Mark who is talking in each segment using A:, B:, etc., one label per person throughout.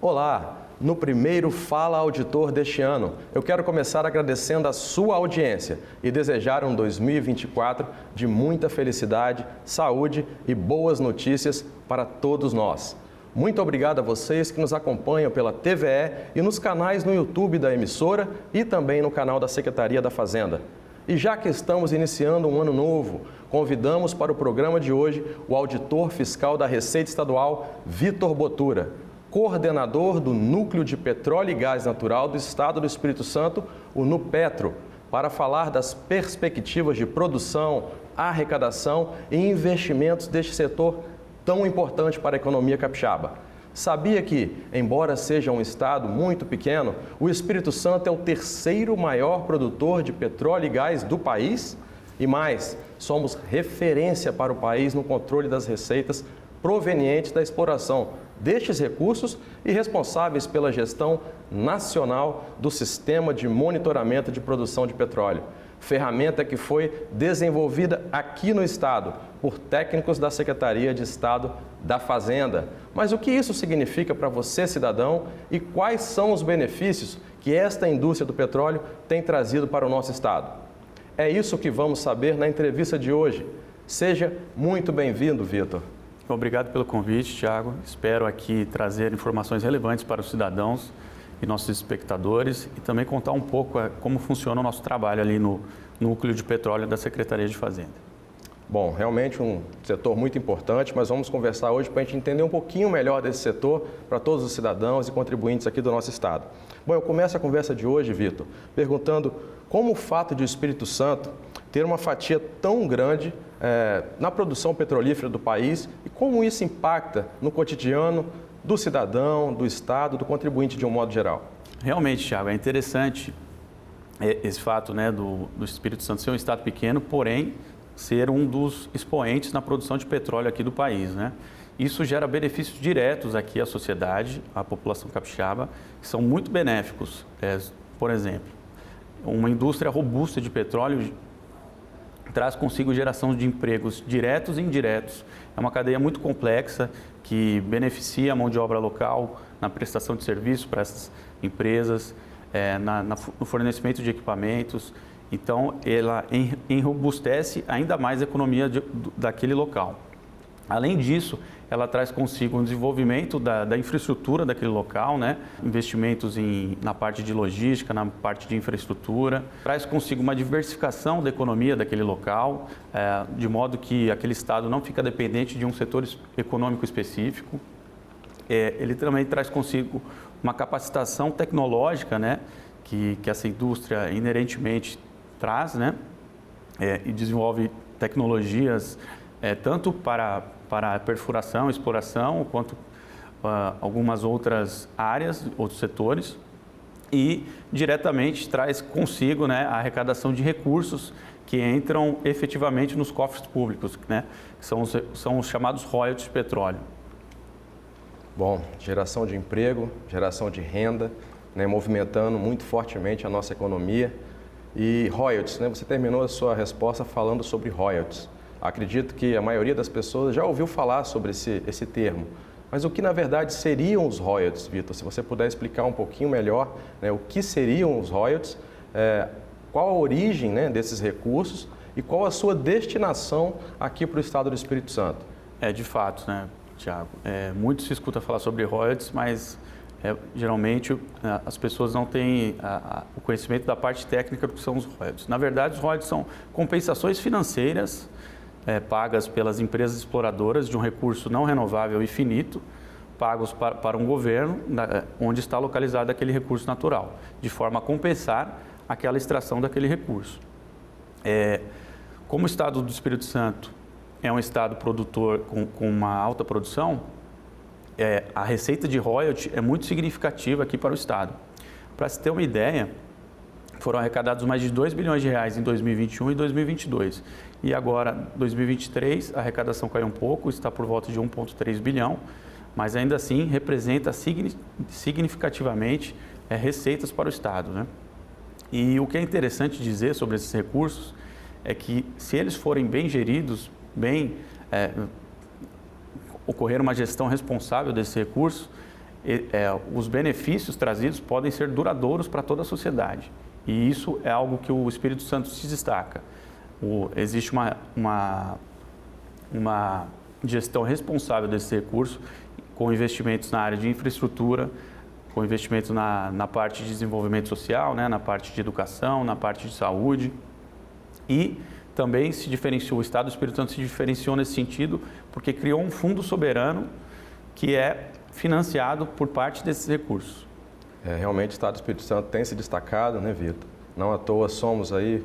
A: Olá! No primeiro Fala Auditor deste ano, eu quero começar agradecendo a sua audiência e desejar um 2024 de muita felicidade, saúde e boas notícias para todos nós. Muito obrigado a vocês que nos acompanham pela TVE e nos canais no YouTube da emissora e também no canal da Secretaria da Fazenda. E já que estamos iniciando um ano novo, convidamos para o programa de hoje o auditor fiscal da Receita Estadual, Vitor Botura, coordenador do Núcleo de Petróleo e Gás Natural do Estado do Espírito Santo, o NUPETRO, para falar das perspectivas de produção, arrecadação e investimentos deste setor tão importante para a economia capixaba. Sabia que, embora seja um estado muito pequeno, o Espírito Santo é o terceiro maior produtor de petróleo e gás do país? E mais, somos referência para o país no controle das receitas provenientes da exploração destes recursos e responsáveis pela gestão nacional do Sistema de Monitoramento de Produção de Petróleo, ferramenta que foi desenvolvida aqui no estado por técnicos da Secretaria de Estado da Fazenda. Mas o que isso significa para você, cidadão, e quais são os benefícios que esta indústria do petróleo tem trazido para o nosso estado? É isso que vamos saber na entrevista de hoje. Seja muito bem-vindo, Vitor.
B: Obrigado pelo convite, Thiago. Espero aqui trazer informações relevantes para os cidadãos e nossos espectadores e também contar um pouco como funciona o nosso trabalho ali no Núcleo de Petróleo da Secretaria de Fazenda.
A: Bom, realmente um setor muito importante, mas vamos conversar hoje para a gente entender um pouquinho melhor desse setor para todos os cidadãos e contribuintes aqui do nosso estado. Bom, eu começo a conversa de hoje, Vitor, perguntando como o fato de o Espírito Santo ter uma fatia tão grande na produção petrolífera do país e como isso impacta no cotidiano do cidadão, do estado, do contribuinte de um modo geral.
B: Realmente, Thiago, é interessante esse fato, né, do Espírito Santo ser um estado pequeno, porém ser um dos expoentes na produção de petróleo aqui do país, né? Isso gera benefícios diretos aqui à sociedade, à população capixaba, que são muito benéficos. Por exemplo, uma indústria robusta de petróleo traz consigo geração de empregos diretos e indiretos. É uma cadeia muito complexa que beneficia a mão de obra local na prestação de serviços para essas empresas, no fornecimento de equipamentos. Então, ela enrobustece ainda mais a economia daquele local. Além disso, ela traz consigo um desenvolvimento da infraestrutura daquele local, né? Investimentos na parte de logística, na parte de infraestrutura. Traz consigo uma diversificação da economia daquele local, de modo que aquele estado não fica dependente de um setor econômico específico. Ele também traz consigo uma capacitação tecnológica, né? Que essa indústria inerentemente traz, né? E desenvolve tecnologias tanto para perfuração, exploração, quanto algumas outras áreas, outros setores, e diretamente traz consigo, né, a arrecadação de recursos que entram efetivamente nos cofres públicos, né, que são os chamados royalties de petróleo.
A: Bom, geração de emprego, geração de renda, né, movimentando muito fortemente a nossa economia. E royalties, né, você terminou a sua resposta falando sobre royalties. Acredito que a maioria das pessoas já ouviu falar sobre esse termo. Mas o que, na verdade, seriam os royalties, Vitor? Se você puder explicar um pouquinho melhor, né, o que seriam os royalties, qual a origem, né, desses recursos e qual a sua destinação aqui para o estado do Espírito Santo?
B: De fato, né, Thiago? Muito se escuta falar sobre royalties, mas geralmente as pessoas não têm o conhecimento da parte técnica do que são os royalties. Na verdade, os royalties são compensações financeiras pagas pelas empresas exploradoras de um recurso não renovável e finito, pagos para um governo onde está localizado aquele recurso natural, de forma a compensar aquela extração daquele recurso. Como o estado do Espírito Santo é um estado produtor com uma alta produção, a receita de royalty é muito significativa aqui para o estado. Para se ter uma ideia, foram arrecadados mais de 2 bilhões de reais em 2021 e 2022. E agora, 2023, a arrecadação caiu um pouco, está por volta de 1,3 bilhão, mas ainda assim representa significativamente receitas para o estado, né? E o que é interessante dizer sobre esses recursos é que, se eles forem bem geridos, ocorrer uma gestão responsável desse recurso, os benefícios trazidos podem ser duradouros para toda a sociedade. E isso é algo que o Espírito Santo se destaca. Existe uma gestão responsável desse recurso, com investimentos na área de infraestrutura, com investimentos na parte de desenvolvimento social, né, na parte de educação, na parte de saúde. E também se diferenciou, o Estado do Espírito Santo se diferenciou nesse sentido, porque criou um fundo soberano que é financiado por parte desses recursos.
A: Realmente o Estado do Espírito Santo tem se destacado, né, Vitor? Não à toa somos aí,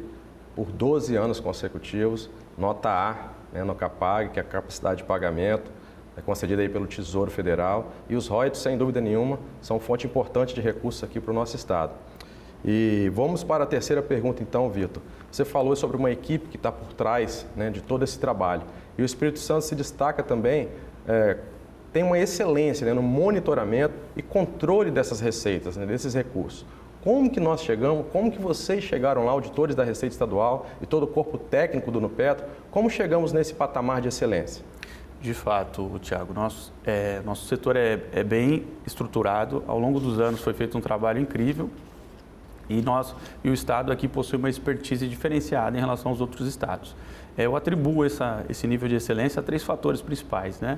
A: por 12 anos consecutivos, nota A, né, no CAPAG, que é a capacidade de pagamento, é concedida aí pelo Tesouro Federal. E os royalties, sem dúvida nenhuma, são fonte importante de recursos aqui para o nosso Estado. E vamos para a terceira pergunta então, Vitor. Você falou sobre uma equipe que está por trás, né, de todo esse trabalho. E o Espírito Santo se destaca também, tem uma excelência, né, no monitoramento e controle dessas receitas, né, desses recursos. Como que nós chegamos, como que vocês chegaram lá, auditores da Receita Estadual e todo o corpo técnico do NUPETRO, como chegamos nesse patamar de excelência?
B: De fato, Tiago, nosso setor é bem estruturado. Ao longo dos anos foi feito um trabalho incrível e o Estado aqui possui uma expertise diferenciada em relação aos outros estados. Eu atribuo esse nível de excelência a 3 fatores principais, né?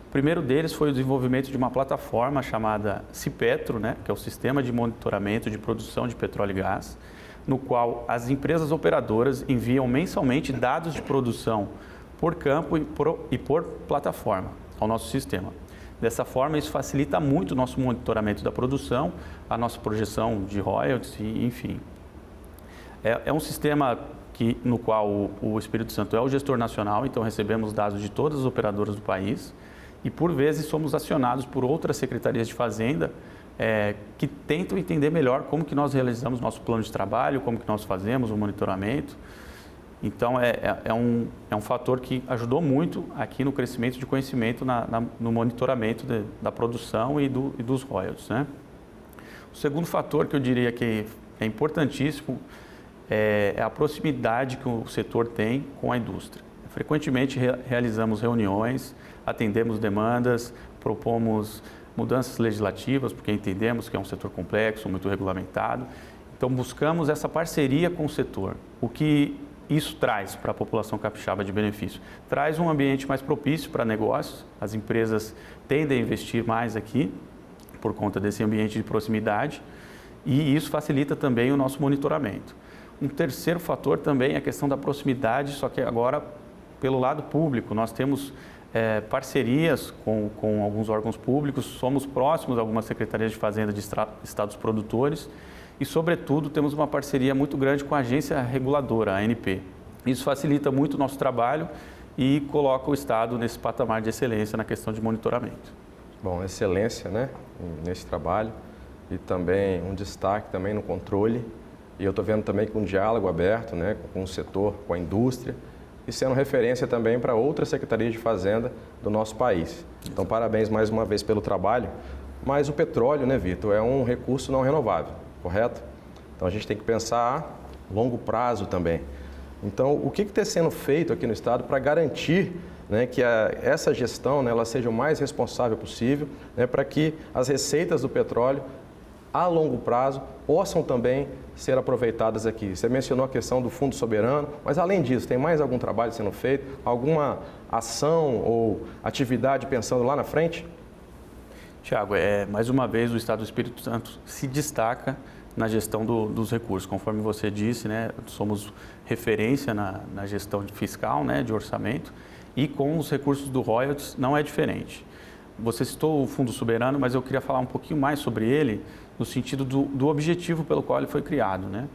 B: O primeiro deles foi o desenvolvimento de uma plataforma chamada CIPETRO, né, que é o Sistema de Monitoramento de Produção de Petróleo e Gás, no qual as empresas operadoras enviam mensalmente dados de produção por campo e por plataforma ao nosso sistema. Dessa forma, isso facilita muito o nosso monitoramento da produção, a nossa projeção de royalties, enfim. É um sistema no qual o Espírito Santo é o gestor nacional, então recebemos dados de todas as operadoras do país e, por vezes, somos acionados por outras secretarias de Fazenda que tentam entender melhor como que nós realizamos nosso plano de trabalho, como que nós fazemos o monitoramento. Então, é um fator que ajudou muito aqui no crescimento de conhecimento no monitoramento da produção e dos royalties, né? O segundo fator que eu diria que é importantíssimo é a proximidade que o setor tem com a indústria. Frequentemente realizamos reuniões, atendemos demandas, propomos mudanças legislativas, porque entendemos que é um setor complexo, muito regulamentado. Então, buscamos essa parceria com o setor. O que isso traz para a população capixaba de benefício? Traz um ambiente mais propício para negócios, as empresas tendem a investir mais aqui por conta desse ambiente de proximidade e isso facilita também o nosso monitoramento. Um terceiro fator também é a questão da proximidade, só que agora pelo lado público. Nós temos parcerias com alguns órgãos públicos, somos próximos a algumas secretarias de Fazenda de estados produtores e, sobretudo, temos uma parceria muito grande com a agência reguladora, a ANP. Isso facilita muito o nosso trabalho e coloca o Estado nesse patamar de excelência na questão de monitoramento.
A: Bom, excelência, né, nesse trabalho e também um destaque também no controle. E eu estou vendo também com um diálogo aberto, né, com o setor, com a indústria e sendo referência também para outras secretarias de Fazenda do nosso país. Então, parabéns mais uma vez pelo trabalho. Mas o petróleo, né, Vitor, é um recurso não renovável, correto? Então, a gente tem que pensar a longo prazo também. Então, o que está sendo feito aqui no Estado para garantir, né, que essa gestão, né, ela seja o mais responsável possível, né, para que as receitas do petróleo a longo prazo possam também ser aproveitadas aqui? Você mencionou a questão do Fundo Soberano, mas além disso, tem mais algum trabalho sendo feito? Alguma ação ou atividade pensando lá na frente?
B: Tiago, mais uma vez o Estado do Espírito Santo se destaca na gestão dos recursos. Conforme você disse, né, somos referência na gestão fiscal, né, de orçamento, e com os recursos do royalties não é diferente. Você citou o Fundo Soberano, mas eu queria falar um pouquinho mais sobre ele, no sentido do objetivo pelo qual ele foi criado, né?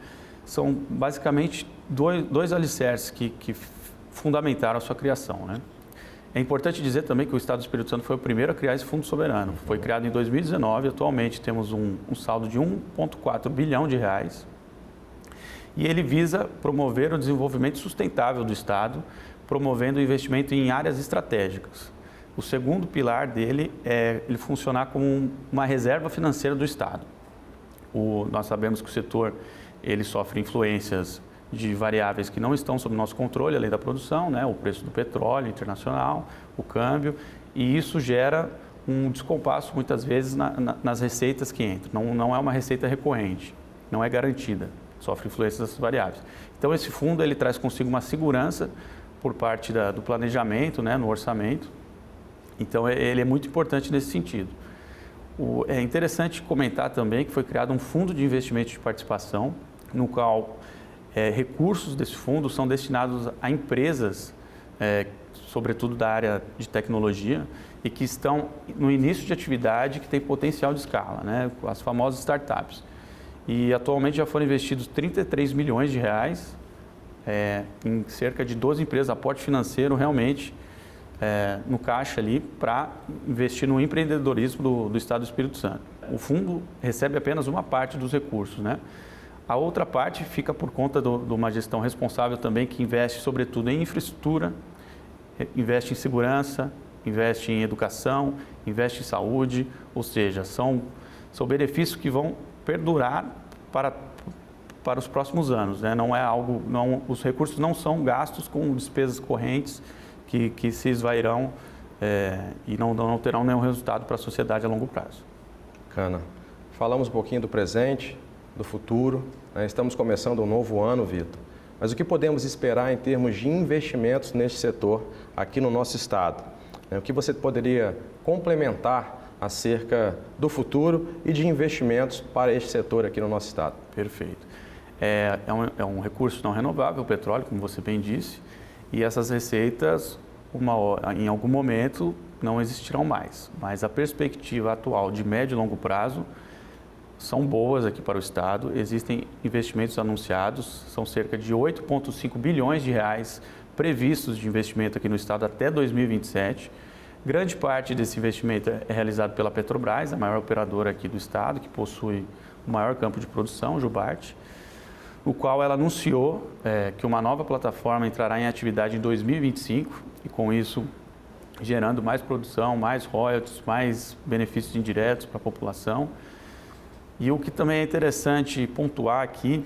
B: São basicamente dois alicerces que fundamentaram a sua criação, né? É importante dizer também que o Estado do Espírito Santo foi o primeiro a criar esse Fundo Soberano. Foi criado em 2019, atualmente temos um saldo de 1,4 bilhão de reais. E ele visa promover o desenvolvimento sustentável do Estado, promovendo o investimento em áreas estratégicas. O segundo pilar dele é ele funcionar como uma reserva financeira do Estado. Nós sabemos que o setor ele sofre influências de variáveis que não estão sob nosso controle, além da produção, né? O preço do petróleo internacional, o câmbio, e isso gera um descompasso muitas vezes nas receitas que entram. Não é uma receita recorrente, não é garantida, sofre influências dessas variáveis. Então esse fundo ele traz consigo uma segurança por parte do planejamento, né, no orçamento. Então ele é muito importante nesse sentido. É interessante comentar também que foi criado um fundo de investimento de participação, no qual recursos desse fundo são destinados a empresas, sobretudo da área de tecnologia, e que estão no início de atividade que tem potencial de escala, né? As famosas startups. E atualmente já foram investidos 33 milhões de reais em cerca de 12 empresas, aporte financeiro realmente no caixa ali para investir no empreendedorismo do Estado do Espírito Santo. O fundo recebe apenas uma parte dos recursos, né? A outra parte fica por conta de uma gestão responsável também que investe sobretudo em infraestrutura, investe em segurança, investe em educação, investe em saúde, ou seja, são benefícios que vão perdurar para os próximos anos, né? Os recursos não são gastos com despesas correntes que se esvairão e não terão nenhum resultado para a sociedade a longo prazo.
A: Bacana. Falamos um pouquinho do presente, do futuro, né? Estamos começando um novo ano, Vitor. Mas o que podemos esperar em termos de investimentos neste setor aqui no nosso estado? O que você poderia complementar acerca do futuro e de investimentos para este setor aqui no nosso estado?
B: Perfeito. É um recurso não renovável, o petróleo, como você bem disse, e essas receitas, em algum momento, não existirão mais. Mas a perspectiva atual de médio e longo prazo são boas aqui para o estado. Existem investimentos anunciados, são cerca de 8,5 bilhões de reais previstos de investimento aqui no estado até 2027. Grande parte desse investimento é realizado pela Petrobras, a maior operadora aqui do estado, que possui o maior campo de produção, Jubarte, o qual ela anunciou que uma nova plataforma entrará em atividade em 2025 e com isso gerando mais produção, mais royalties, mais benefícios indiretos para a população. E o que também é interessante pontuar aqui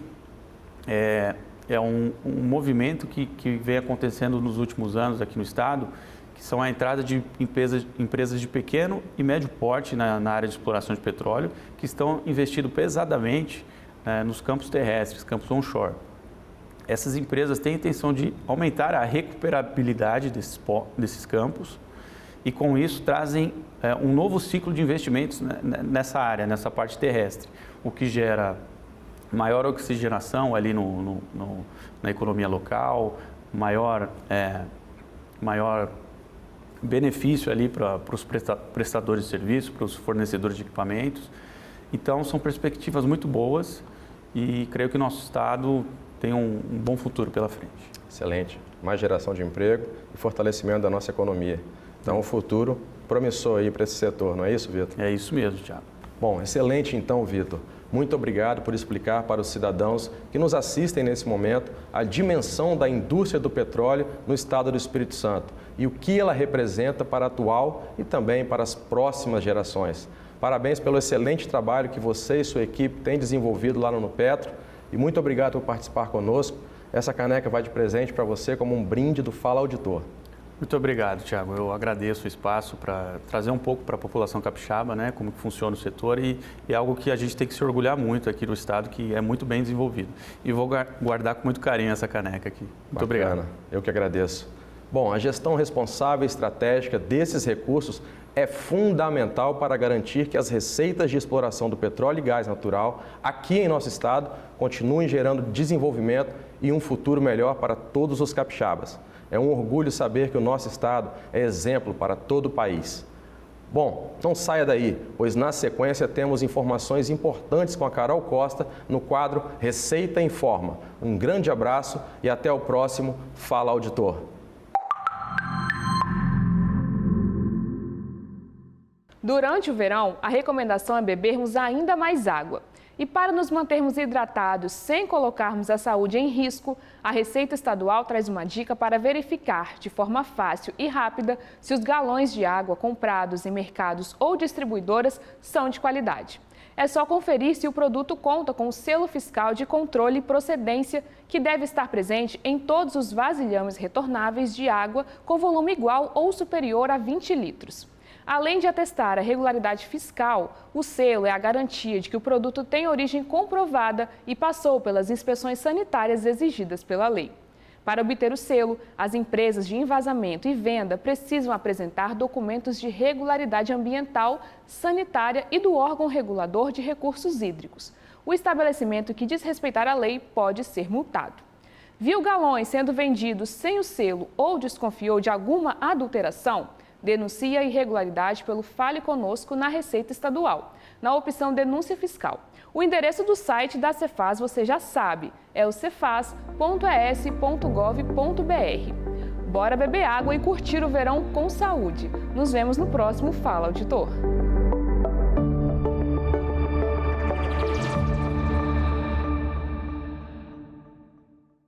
B: é um movimento que vem acontecendo nos últimos anos aqui no estado, que são a entrada de empresas de pequeno e médio porte na área de exploração de petróleo, que estão investindo pesadamente nos campos terrestres, campos onshore. Essas empresas têm a intenção de aumentar a recuperabilidade desses campos e, com isso, trazem um novo ciclo de investimentos nessa área, nessa parte terrestre, o que gera maior oxigenação ali na economia local, maior benefício ali para os prestadores de serviço, para os fornecedores de equipamentos. Então, são perspectivas muito boas e creio que o nosso estado tem um bom futuro pela frente.
A: Excelente. Mais geração de emprego e fortalecimento da nossa economia. Então, o futuro promissor aí para esse setor, não é isso, Vitor?
B: É isso mesmo, Thiago.
A: Bom, excelente então, Vitor. Muito obrigado por explicar para os cidadãos que nos assistem nesse momento a dimensão da indústria do petróleo no estado do Espírito Santo e o que ela representa para a atual e também para as próximas gerações. Parabéns pelo excelente trabalho que você e sua equipe têm desenvolvido lá no Nupetro e muito obrigado por participar conosco. Essa caneca vai de presente para você como um brinde do Fala Auditor.
B: Muito obrigado, Thiago. Eu agradeço o espaço para trazer um pouco para a população capixaba, né, como que funciona o setor e é algo que a gente tem que se orgulhar muito aqui no estado, que é muito bem desenvolvido. E vou guardar com muito carinho essa caneca aqui. Muito obrigado.
A: Eu que agradeço. Bom, a gestão responsável e estratégica desses recursos é fundamental para garantir que as receitas de exploração do petróleo e gás natural aqui em nosso estado continuem gerando desenvolvimento e um futuro melhor para todos os capixabas. É um orgulho saber que o nosso estado é exemplo para todo o país. Bom, não saia daí, pois na sequência temos informações importantes com a Carol Costa no quadro Receita Informa. Um grande abraço e até o próximo Fala Auditor.
C: Durante o verão, a recomendação é bebermos ainda mais água. E para nos mantermos hidratados sem colocarmos a saúde em risco, a Receita Estadual traz uma dica para verificar de forma fácil e rápida se os galões de água comprados em mercados ou distribuidoras são de qualidade. É só conferir se o produto conta com o selo fiscal de controle e procedência, que deve estar presente em todos os vasilhames retornáveis de água com volume igual ou superior a 20 litros. Além de atestar a regularidade fiscal, o selo é a garantia de que o produto tem origem comprovada e passou pelas inspeções sanitárias exigidas pela lei. Para obter o selo, as empresas de envasamento e venda precisam apresentar documentos de regularidade ambiental, sanitária e do órgão regulador de recursos hídricos. O estabelecimento que desrespeitar a lei pode ser multado. Viu galões sendo vendidos sem o selo ou desconfiou de alguma adulteração? Denuncie a irregularidade pelo Fale Conosco na Receita Estadual, na opção Denúncia Fiscal. O endereço do site da Cefaz você já sabe, é o cefaz.es.gov.br. Bora beber água e curtir o verão com saúde. Nos vemos no próximo Fala Auditor.